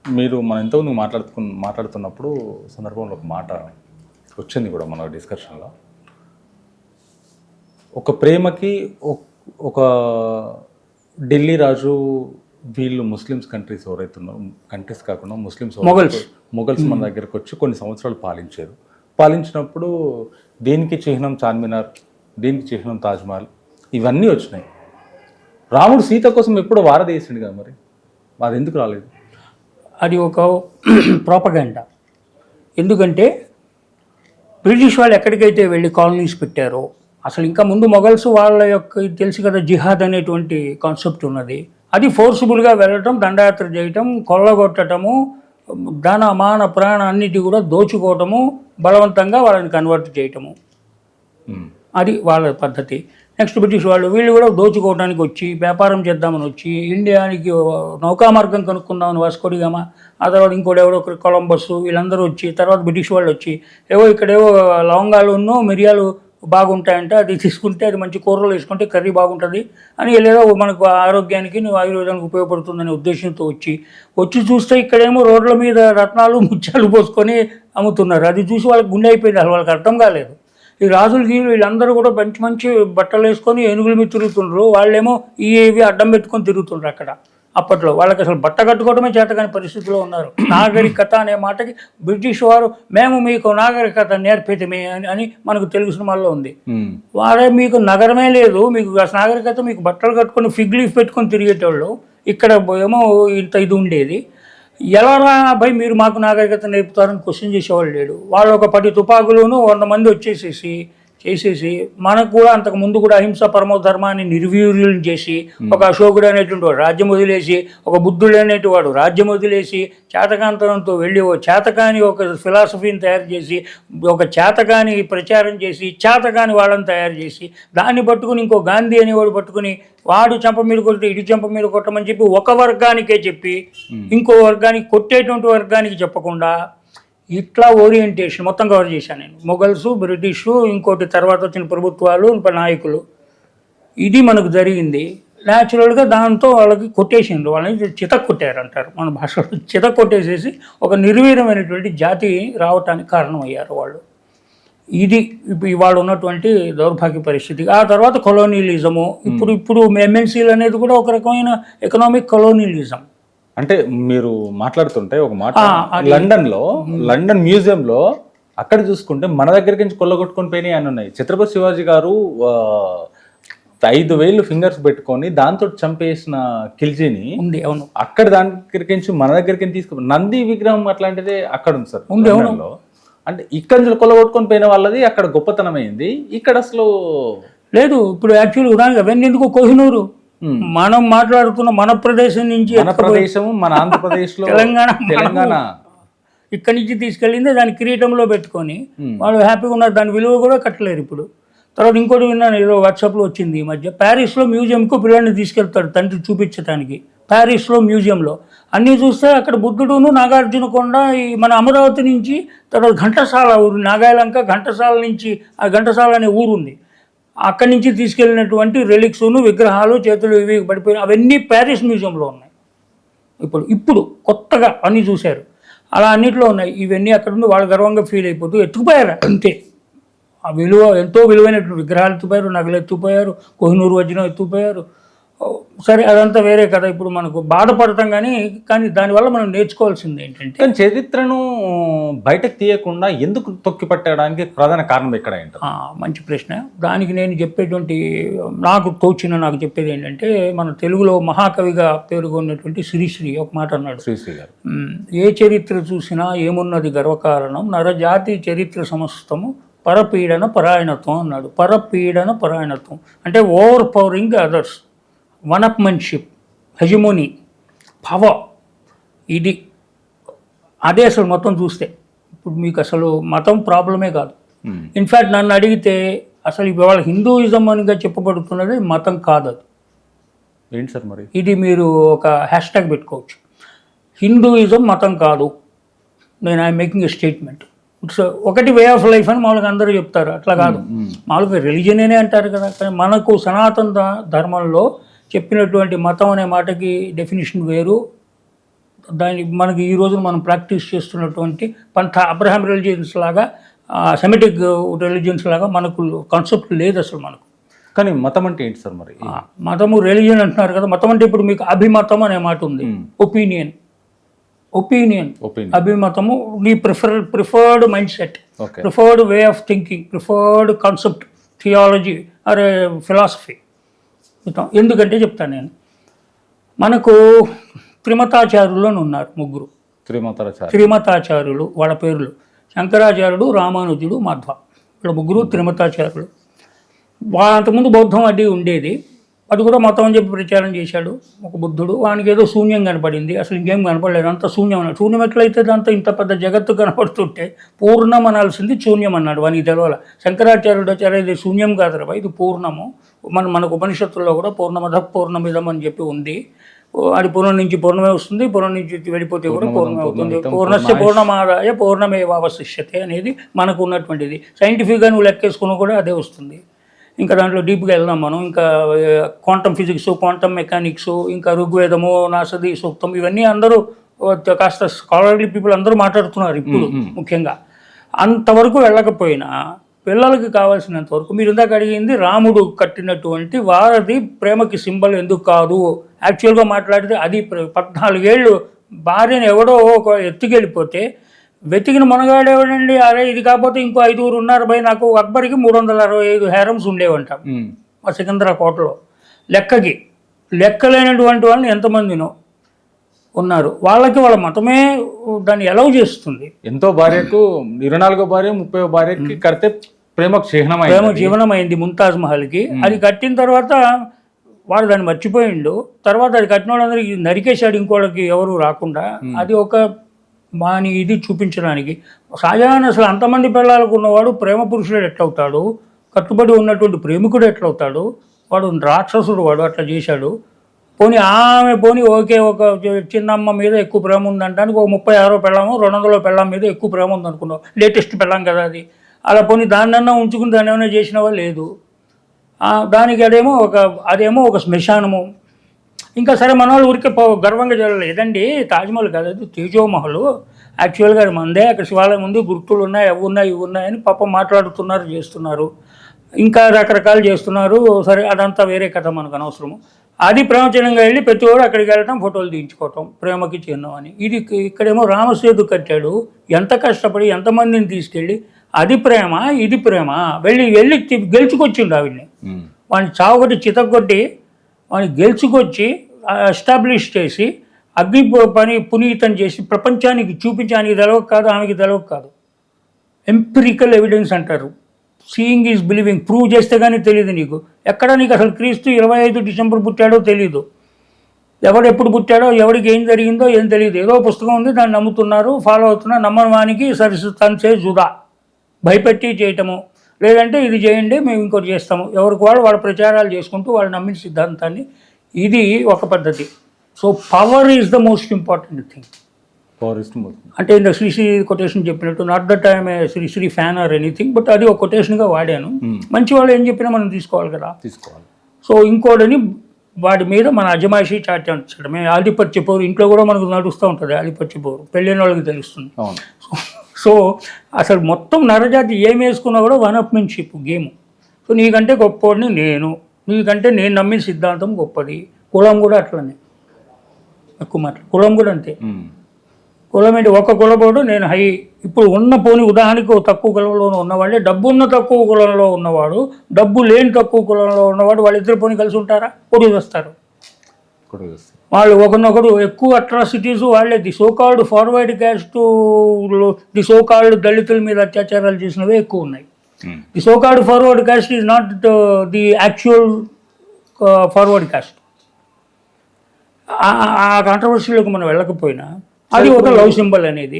మీరు మన ఇంతకుముందు మాట్లాడుతున్నప్పుడు సందర్భంలో ఒక మాట వచ్చింది కూడా మన డిస్కషన్లో. ఒక ప్రేమకి ఒక ఢిల్లీ రాజు, వీళ్ళు ముస్లిమ్స్ కంట్రీస్ ఎవరైతే ఉన్నారో, కంట్రీస్ కాకుండా ముస్లిమ్స్ మొఘల్స్ మన దగ్గరకు వచ్చి కొన్ని సంవత్సరాలు పాలించినప్పుడు దీనికి చిహ్నం చార్మినార్, దీనికి చిహ్నం తాజ్మహల్, ఇవన్నీ వచ్చినాయి. రాముడు సీత కోసం ఎప్పుడో వారధి వేసిండు కదా, మరి అది ఎందుకు రాలేదు? అది ఒక ప్రోపగండా. ఎందుకంటే బ్రిటిష్ వాళ్ళు ఎక్కడికైతే వెళ్ళి కాలనీస్ పెట్టారో, అసలు ఇంకా ముందు మొఘల్స్ వాళ్ళ యొక్క తెలుసు కదా, జిహాద్ అనేటువంటి కాన్సెప్ట్ ఉన్నది. అది ఫోర్సిబుల్గా వెళ్ళటం, దండయాత్ర చేయటం, కొల్లగొట్టడము, ధన మాన ప్రాణ అన్నిటి కూడా దోచుకోవటము, బలవంతంగా వాళ్ళని కన్వర్ట్ చేయటము, అది వాళ్ళ పద్ధతి. నెక్స్ట్ బ్రిటిష్ వీళ్ళు కూడా దోచుకోవడానికి వచ్చి, వ్యాపారం చేద్దామని వచ్చి, ఇండియానికి నౌకామార్గం కనుక్కుందామని వాస్కోడి గామా, ఆ తర్వాత ఇంకోటి ఎవరో కొలంబస్, వీళ్ళందరూ వచ్చి, తర్వాత బ్రిటిష్ వాళ్ళు వచ్చి ఇక్కడేవో లవంగాలు మిరియాలు బాగుంటాయంట, అది తీసుకుంటే అది మంచి కూరలు వేసుకుంటే కర్రీ బాగుంటుంది అని, లేదా మనకు ఆరోగ్యానికి ఆయుర్వేదానికి ఉపయోగపడుతుందనే ఉద్దేశంతో వచ్చి చూస్తే ఇక్కడేమో రోడ్ల మీద రత్నాలు ముత్యాలు పోసుకొని అమ్ముతున్నారు. అది చూసి వాళ్ళకి గుండె అయిపోయింది, అసలు వాళ్ళకి అర్థం కాలేదు. ఈ రాజులకి వీళ్ళందరూ కూడా మంచి మంచి బట్టలు వేసుకొని ఏనుగుల మీద తిరుగుతుండ్రు, వాళ్ళేమో ఇవి అడ్డం పెట్టుకొని తిరుగుతుండ్రు అక్కడ. అప్పట్లో వాళ్ళకి అసలు బట్ట కట్టుకోవడమే చేతకాని పరిస్థితిలో ఉన్నారు. నాగరికత అనే మాటకి బ్రిటిష్ వారు మేము మీకు నాగరికత నేర్పితమే అని మనకు తెలుగు సినిమాల్లో ఉంది. వారే మీకు నగరమే లేదు, మీకు నాగరికత, మీకు బట్టలు కట్టుకొని ఫిగ్ లీఫ్ పెట్టుకొని తిరిగేటోళ్ళు, ఇక్కడ ఏమో ఇంత ఇది ఉండేది. ఎలా భయ్ మీరు మాకు నాగరికత నేర్పుతారని క్వశ్చన్ చేసేవాళ్ళు లేడు. వాళ్ళు ఒక 10 తుపాకులను 100 మంది చేసేసి మనకు కూడా అంతకు ముందు కూడా అహింస పరమో ధర్మాన్ని నిర్వీర్యం చేసి, ఒక అశోకుడు అనేటువంటి వాడు రాజ్యం వదిలేసి, ఒక బుద్ధుడు అనేటి వాడు రాజ్యం వదిలేసి, చేతకాంతరంతో వెళ్ళి ఓ చేతకాని ఒక ఫిలాసఫీని తయారు చేసి, ఒక చేతకాని ప్రచారం చేసి, చేతకాని వాళ్ళని తయారు చేసి, దాన్ని పట్టుకుని ఇంకో గాంధీ అనేవాడు పట్టుకుని వాడు చెంప మీద కొడితే ఇటు చెంప మీద కొట్టమని చెప్పి ఒక వర్గానికే చెప్పి, ఇంకో వర్గానికి కొట్టేటువంటి వర్గానికి చెప్పకుండా ఇట్లా ఓరియంటేషన్ మొత్తం కవర్ చేశాను నేను. మొఘల్స్, బ్రిటిష్, ఇంకోటి తర్వాత వచ్చిన ప్రభుత్వాలు, నాయకులు, ఇది మనకు జరిగింది. న్యాచురల్గా దాంతో వాళ్ళకి కొట్టేసిండ్రు, వాళ్ళని చితక్కొట్టారు అంటారు మన భాషలో. చితక్కొట్టేసేసి ఒక నిర్వీర్యమైనటువంటి జాతి రావటానికి కారణమయ్యారు వాళ్ళు. ఇది ఇవాళ ఉన్నటువంటి దౌర్భాగ్య పరిస్థితి. ఆ తర్వాత కొలోనియలిజము, ఇప్పుడు ఎంఎన్సీలు అనేది కూడా ఒక రకమైన ఎకనామిక్ కొలోనియలిజం. అంటే మీరు మాట్లాడుతుంటే ఒక మాట, లండన్ మ్యూజియంలో అక్కడ చూసుకుంటే మన దగ్గరికి నుంచి కొల్లగొట్టుకొని పోయినాయి అని ఉన్నాయి. ఛత్రపతి శివాజీ గారు 5,000 ఫింగర్స్ పెట్టుకొని దాంతో చంపేసిన ఖిల్జీని ఉంది. అవును, అక్కడ దాని దగ్గరికి నుంచి మన దగ్గరికి తీసుకు నంది విగ్రహం అట్లాంటిదే అక్కడ ఉంది సార్ లండన్లో. అంటే ఇక్కడ నుంచి కొల్లగొట్టుకొని పోయిన వాళ్ళది అక్కడ గొప్పతనం అయింది, ఇక్కడ అసలు లేదు. ఇప్పుడు యాక్చువల్గా ఉదాహరణ అవన్నీ ఎందుకు, కోహినూరు మనం మాట్లాడుతున్న మన ప్రదేశం నుంచి, మన ఆంధ్రప్రదేశ్ లో తెలంగాణ ఇక్కడి నుంచి తీసుకెళ్ళింది దాని కిరీటంలో పెట్టుకొని వాళ్ళు హ్యాపీగా ఉన్నారు. దాని విలువ కూడా కట్టలేరు ఇప్పుడు. తర్వాత ఇంకోటి విన్నాను, ఏదో వాట్సాప్లో వచ్చింది ఈ మధ్య, ప్యారిస్లో మ్యూజియంకు పిల్లల్ని తీసుకెళ్తాడు తండ్రి చూపించడానికి. ప్యారిస్లో మ్యూజియంలో అన్నీ చూస్తే అక్కడ బుద్ధుడును, నాగార్జున కొండ, ఈ మన అమరావతి నుంచి, తర్వాత ఘంటసాల ఊరు, నాగాయలంక ఘంటసాల నుంచి, ఆ ఘంటసాల అనే ఊరు ఉంది, అక్కడి నుంచి తీసుకెళ్ళినటువంటి రెలిక్స్ను, విగ్రహాలు, చేతులు ఇవి పడిపోయిన అవన్నీ ప్యారిస్ మ్యూజియంలో ఉన్నాయి. ఇప్పుడు కొత్తగా అన్నీ చూశారు, అలా అన్నింటిలో ఉన్నాయి. ఇవన్నీ అక్కడ ఉంది, వాళ్ళు గర్వంగా ఫీల్ అయిపోతూ ఎత్తుకుపోయారు అంతే. ఆ విలువ ఎంతో విలువైనటువంటి విగ్రహాలు ఎత్తుపోయారు, నగలు ఎత్తుపోయారు, కోహినూరు వజ్రం ఎత్తుపోయారు. సరే అదంతా వేరే కదా, ఇప్పుడు మనకు బాధపడతాం కానీ దానివల్ల మనం నేర్చుకోవాల్సింది ఏంటంటే, కానీ చరిత్రను బయటకు తీయకుండా ఎందుకు తొక్కి పట్టడానికి ప్రధాన కారణం ఎక్కడ ఏంటో మంచి ప్రశ్న. దానికి నేను చెప్పేటువంటి నాకు చెప్పేది ఏంటంటే, మన తెలుగులో మహాకవిగా పేరుగొన్నటువంటి శ్రీశ్రీ ఒక మాట అన్నాడు. శ్రీశ్రీ గారు, ఏ చరిత్ర చూసినా ఏమున్నది గర్వకారణం, నరజాతి చరిత్ర సమస్తము పరపీడన పరాయణత్వం అన్నాడు. పరపీడన పరాయణత్వం అంటే ఓవర్ పవరింగ్ అదర్స్, వనప్మెన్షిప్, హెజిమోనీ, పవర్, ఇది అదే అసలు మొత్తం చూస్తే. ఇప్పుడు మీకు అసలు మతం ప్రాబ్లమే కాదు. ఇన్ఫ్యాక్ట్ నన్ను అడిగితే అసలు ఇవాళ హిందూయిజం అనిగా చెప్పబడుతున్నది మతం కాదు. అది ఏంటి సార్ మరి? ఇది మీరు ఒక హ్యాష్ ట్యాగ్ పెట్టుకోవచ్చు, హిందూయిజం మతం కాదు. నేను I'm making a statement. It's ఒకటి వే ఆఫ్ లైఫ్ అని మామూలుగా అందరూ చెప్తారు, అట్లా కాదు. మామూలుగా రిలీజన్ అనే అంటారు కదా, కానీ మనకు సనాతన ధర్మంలో చెప్పినటువంటి మతం అనే మాటకి డెఫినేషన్ వేరు, మనకి ఈ రోజున మనం ప్రాక్టీస్ చేస్తున్నటువంటి పంథ అబ్రహాం రిలీజియన్స్ లాగా, సెమిటిక్ రిలీజియన్స్ లాగా మనకు కాన్సెప్ట్ లేదు అసలు మనకు. కానీ మతం అంటే ఏంటి సార్ మరి? మతము రిలీజియన్ అంటున్నారు కదా, మతం అంటే ఇప్పుడు మీకు అభిమతం అనే మాట ఉంది, ఒపీనియన్, అభిమతము నీ preferred mind set, preferred way of thinking, preferred concept, theology or philosophy. ఎందుకంటే చెప్తాను నేను, మనకు త్రిమతాచార్యులు అని ఉన్నారు, ముగ్గురు త్రిమతాచార్యులు. వాళ్ళ పేర్లు శంకరాచార్యుడు, రామానుజుడు, మాధ్వ. వీళ్ళ ముగ్గురు త్రిమతాచార్యులు. అంతకుముందు బౌద్ధం అది ఉండేది, అది కూడా మతం అని చెప్పి ప్రచారం చేశాడు ఒక బుద్ధుడు. వానికి ఏదో శూన్యం కనపడింది, అసలు ఇంకేం కనపడలేదు, అంత శూన్యం అన్నాడు. శూన్యం ఎట్లయితే అంత ఇంత పెద్ద జగత్తు కనపడుతుంటే పూర్ణం అనాల్సింది శూన్యం అన్నాడు. వానికి తెలవాల. శంకరాచార్యుడు వచ్చారు, ఇది శూన్యం కాదురా, ఇది పూర్ణము. మనకు ఉపనిషత్తుల్లో కూడా పూర్ణమద పూర్ణమిదం అని చెప్పి ఉంది. అది పూర్ణం నుంచి పూర్ణమే వస్తుంది, పూర్ణం నుంచి వెళ్ళిపోతే కూడా పూర్ణమే అవుతుంది. పూర్ణస్య పూర్ణమాదాయ పూర్ణమేవావశిష్యతే అనేది మనకు ఉన్నటువంటిది. సైంటిఫిక్గా నువ్వు లెక్కేసుకుని కూడా అదే వస్తుంది. ఇంకా దాంట్లో డీప్గా వెళ్దాం మనం. ఇంకా క్వాంటమ్ ఫిజిక్స్, క్వాంటమ్ మెకానిక్స్, ఇంకా ఋగ్వేదము, నాసది సూక్తం, ఇవన్నీ అందరూ కాస్త స్కాలర్లీ పీపుల్ అందరూ మాట్లాడుతున్నారు ఇప్పుడు. ముఖ్యంగా అంతవరకు వెళ్ళకపోయినా పిల్లలకి కావాల్సినంత వరకు, మీరు ఇందాక అడిగింది రాముడు కట్టినటువంటి వారధి ప్రేమకి సింబల్ ఎందుకు కాదు, యాక్చువల్గా మాట్లాడితే అది 14 ఏళ్ళు భార్యను ఎవడో ఒక ఎత్తుకెళ్ళిపోతే వెతికిన మనగాడేవాడండి, అరే ఇది కాకపోతే ఇంకో 5 ఉన్నారు భయ్, నాకు అక్బర్కి 365 హ్యారమ్స్ ఉండేవంట మా సికంద్రా కోటలో. లెక్కలేనటువంటి వాళ్ళని ఎంతమందినో ఉన్నారు. వాళ్ళకి వాళ్ళ మతమే దాన్ని అలౌ చేస్తుంది. ఎంతో భార్యకు 24వ భార్య 30వ భార్యకి కడితే ప్రేమ జీవనమైంది ముంతాజ్ మహల్కి. అది కట్టిన తర్వాత వాడు దాన్ని మర్చిపోయిండు. తర్వాత అది కట్టిన వాళ్ళందరికీ నరికేశాడు, ఇంకోళ్ళకి ఎవరు రాకుండా. అది ఒక మాని ఇది చూపించడానికి. షాజహాన్ అసలు అంతమంది పిల్లలకు ఉన్నవాడు ప్రేమ పురుషుడు ఎట్లవుతాడు, కట్టుబడి ఉన్నటువంటి ప్రేమికుడు ఎట్లవుతాడు, వాడు రాక్షసుడు, వాడు అట్లా చేశాడు. పోనీ ఓకే, ఒక చిన్నమ్మ మీద ఎక్కువ ప్రేమ ఉందంటానికి ఒక 36 పెళ్ళాము 200 పెళ్ళాం మీద ఎక్కువ ప్రేమ ఉందనుకున్నావు, లేటెస్ట్ పెళ్ళాం కదా అది. అలా దాన్నన్నా ఉంచుకుని దాన్ని ఏమైనా చేసినవా లేదు. దానికి అదేమో ఒక శ్మశానము. ఇంకా సరే మన వాళ్ళు ఊరికే గర్వంగా చేయలేదండి, తాజ్మహల్ కాదు అది తేజోమహల్, యాక్చువల్గా అది మందే, అక్కడ శివాలయం ఉంది, గుర్తులు ఉన్నాయి, అవి ఉన్నాయి ఇవి ఉన్నాయని పాపం మాట్లాడుతున్నారు, చేస్తున్నారు, ఇంకా రకరకాలు చేస్తున్నారు. సరే అదంతా వేరే కథ, మనకు అనవసరము. అది ప్రేమచనంగా వెళ్ళి ప్రతివాడు అక్కడికి వెళ్ళటం, ఫోటోలు తీయించుకోవటం, ప్రేమకి చిహ్నం అని. ఇక్కడేమో రామసేతు కట్టాడు, ఎంత కష్టపడి ఎంతమందిని తీసుకెళ్ళి, అది ప్రేమ ఇది ప్రేమ. వెళ్ళి గెలుచుకొచ్చిండు ఆవిడ్ని, వాడిని చావగొట్టి చితగొట్టి వాడిని గెలుచుకొచ్చి ఎస్టాబ్లిష్ చేసి అగ్ని పని పునీతం చేసి ప్రపంచానికి చూపించడానికి తెలవక కాదు, ఆమెకి తెలవక కాదు. ఎంపిరికల్ ఎవిడెన్స్ అంటారు, సీయింగ్ ఈజ్ బిలీవింగ్. ప్రూవ్ చేస్తే కానీ తెలియదు నీకు. ఎక్కడ నీకు అసలు క్రీస్తు 25 డిసెంబర్ పుట్టాడో తెలీదు, ఎవడెప్పుడు పుట్టాడో, ఎవరికి ఏం జరిగిందో ఏం తెలియదు. ఏదో పుస్తకం ఉంది, దాన్ని నమ్ముతున్నారు, ఫాలో అవుతున్నారు. నమ్మవానికి సరిసే జుదా, భయపెట్టి చేయటము, లేదంటే ఇది చేయండి మేము ఇంకోటి చేస్తాము, ఎవరికి వాళ్ళ ప్రచారాలు చేసుకుంటూ వాళ్ళు నమ్మిన సిద్ధాంతాన్ని. ఇది ఒక పద్ధతి. So power is the most important thing. అంటే ఇంత శ్రీశ్రీ కొటేషన్ చెప్పినట్టు, not that I'm a Sri Sri fan or anything, but అది ఒక కొటేషన్గా వాడాను. మంచి వాళ్ళు ఏం చెప్పినా మనం తీసుకోవాలి కదా. సో ఇంకోటని వాడి మీద మన అజమాయిషీ చాటమే. ఆధిపత్య పోరు ఇంట్లో కూడా మనకు నడుస్తూ ఉంటుంది, ఆధిపత్య పోరు పెళ్ళైన వాళ్ళకి తెలుస్తుంది. సో అసలు మొత్తం నరజాతి ఏం వేసుకున్నా కూడా వనప్మెన్షిప్ గేమ్. సో నీకంటే గొప్పవాడిని నీకంటే నేను నమ్మిన సిద్ధాంతం గొప్పది. కులం కూడా అట్లనే, ఎక్కువ కులం కూడా అంతే. కులం ఏంటి, ఒక కులపోడు నేను హై. ఇప్పుడు ఉదాహరణకు తక్కువ కులంలో ఉన్నవాళ్ళే, డబ్బు ఉన్న తక్కువ కులంలో ఉన్నవాడు, డబ్బు లేని తక్కువ కులంలో ఉన్నవాడు, వాళ్ళిద్దరు కలిసి ఉంటారా? పొడి వస్తారు వాళ్ళు, ఒకరినొకరు ఎక్కువ అట్రాసిటీస్ వాళ్ళే. The so called forward caste, the so called దళితుల మీద అత్యాచారాలు చేసినవే ఎక్కువ ఉన్నాయి. The so called forward caste is not the actual forward caste. ఆ కాంట్రవర్సీలోకి మనం వెళ్ళకపోయినా అది ఒక లవ్ సింబల్ అనేది.